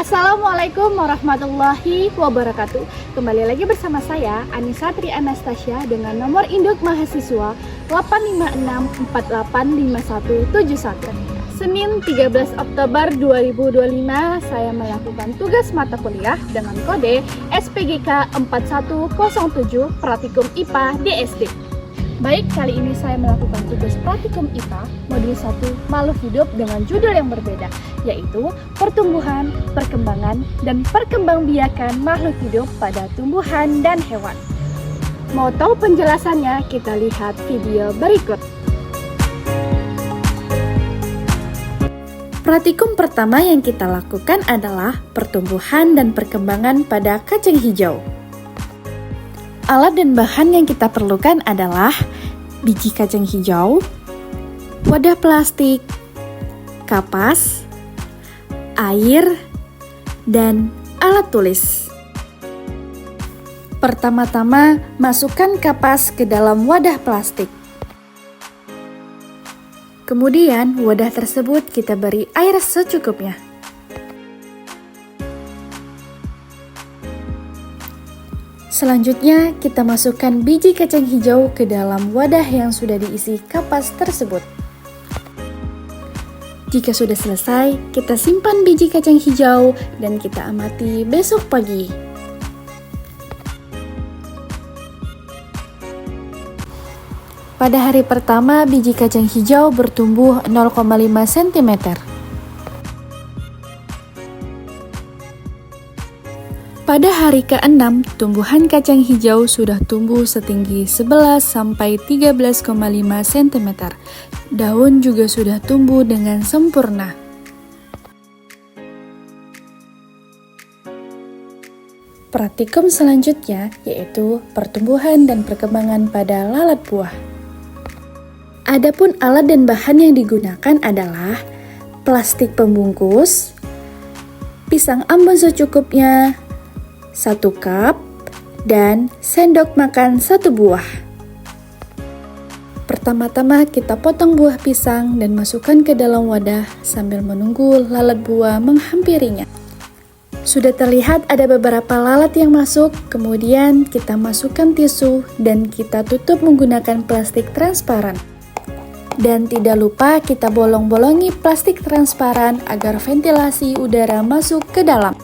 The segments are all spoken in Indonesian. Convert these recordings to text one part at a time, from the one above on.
Assalamualaikum warahmatullahi wabarakatuh. Kembali lagi bersama saya Anissa Tri Anastasia dengan nomor induk mahasiswa 856485171. Senin 13 Oktober 2025 saya melakukan tugas mata kuliah dengan kode SPGK 4107 Praktikum IPA DSD. Baik, kali ini saya melakukan tugas praktikum IPA modul 1 makhluk hidup dengan judul yang berbeda, yaitu pertumbuhan, perkembangan, dan perkembangbiakan makhluk hidup pada tumbuhan dan hewan. Mau tahu penjelasannya? Kita lihat video berikut. Praktikum pertama yang kita lakukan adalah pertumbuhan dan perkembangan pada kacang hijau. Alat dan bahan yang kita perlukan adalah biji kacang hijau, wadah plastik, kapas, air, dan alat tulis. Pertama-tama, masukkan kapas ke dalam wadah plastik. Kemudian, wadah tersebut kita beri air secukupnya. Selanjutnya, kita masukkan biji kacang hijau ke dalam wadah yang sudah diisi kapas tersebut. Jika sudah selesai, kita simpan biji kacang hijau dan kita amati besok pagi. Pada hari pertama, biji kacang hijau bertumbuh 0,5 cm. Pada hari ke-6, tumbuhan kacang hijau sudah tumbuh setinggi 11-13,5 cm. Daun juga sudah tumbuh dengan sempurna. Praktikum selanjutnya yaitu pertumbuhan dan perkembangan pada lalat buah. Adapun alat dan bahan yang digunakan adalah plastik pembungkus, pisang ambon secukupnya, 1 cup, dan sendok makan 1 buah. Pertama-tama kita potong buah pisang dan masukkan ke dalam wadah sambil menunggu lalat buah menghampirinya. Sudah terlihat ada beberapa lalat yang masuk, kemudian kita masukkan tisu dan kita tutup menggunakan plastik transparan. Dan tidak lupa kita bolong-bolongi plastik transparan agar ventilasi udara masuk ke dalam.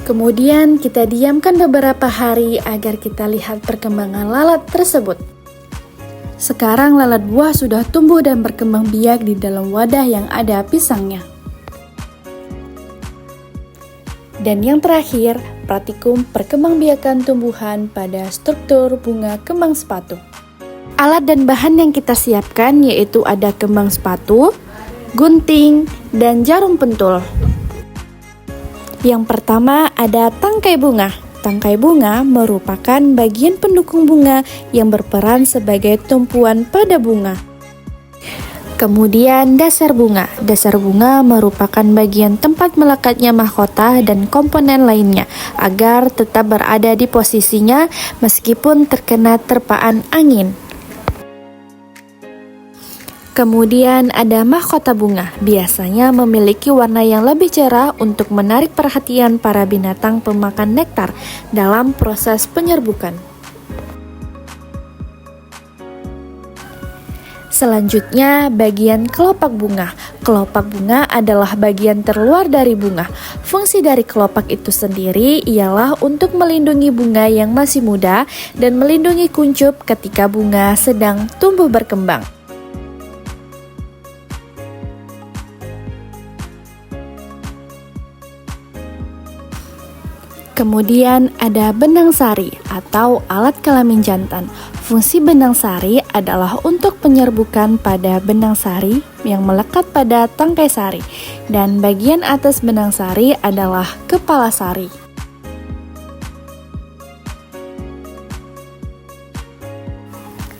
Kemudian kita diamkan beberapa hari agar kita lihat perkembangan lalat tersebut. Sekarang lalat buah sudah tumbuh dan berkembang biak di dalam wadah yang ada pisangnya. Dan yang terakhir, praktikum perkembangbiakan tumbuhan pada struktur bunga kembang sepatu. Alat dan bahan yang kita siapkan yaitu ada kembang sepatu, gunting, dan jarum pentul. Yang pertama ada tangkai bunga. Tangkai bunga merupakan bagian pendukung bunga yang berperan sebagai tumpuan pada bunga. Kemudian dasar bunga. Dasar bunga merupakan bagian tempat melekatnya mahkota dan komponen lainnya agar tetap berada di posisinya meskipun terkena terpaan angin. Kemudian ada mahkota bunga, biasanya memiliki warna yang lebih cerah untuk menarik perhatian para binatang pemakan nektar dalam proses penyerbukan. Selanjutnya, bagian kelopak bunga. Kelopak bunga adalah bagian terluar dari bunga. Fungsi dari kelopak itu sendiri ialah untuk melindungi bunga yang masih muda dan melindungi kuncup ketika bunga sedang tumbuh berkembang. Kemudian ada benang sari atau alat kelamin jantan. Fungsi benang sari adalah untuk penyerbukan pada benang sari yang melekat pada tangkai sari, dan bagian atas benang sari adalah kepala sari.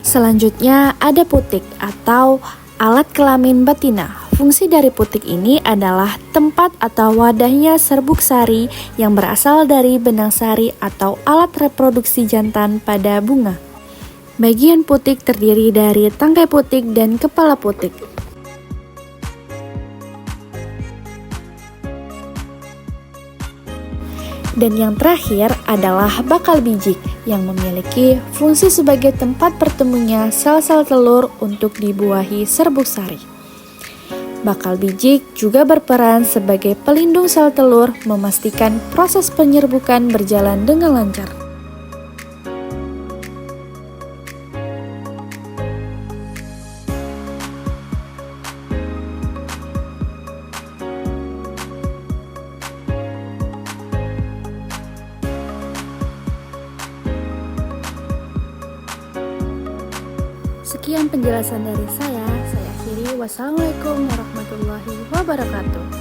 Selanjutnya ada putik atau alat kelamin betina. Fungsi dari putik ini adalah tempat atau wadahnya serbuk sari yang berasal dari benang sari atau alat reproduksi jantan pada bunga. Bagian putik terdiri dari tangkai putik dan kepala putik. Dan yang terakhir adalah bakal bijik yang memiliki fungsi sebagai tempat bertemunya sel-sel telur untuk dibuahi serbuk sari. Bakal bijik juga berperan sebagai pelindung sel telur, memastikan proses penyerbukan berjalan dengan lancar. Sekian penjelasan dari saya akhiri. Wassalamualaikum warahmatullahi wabarakatuh.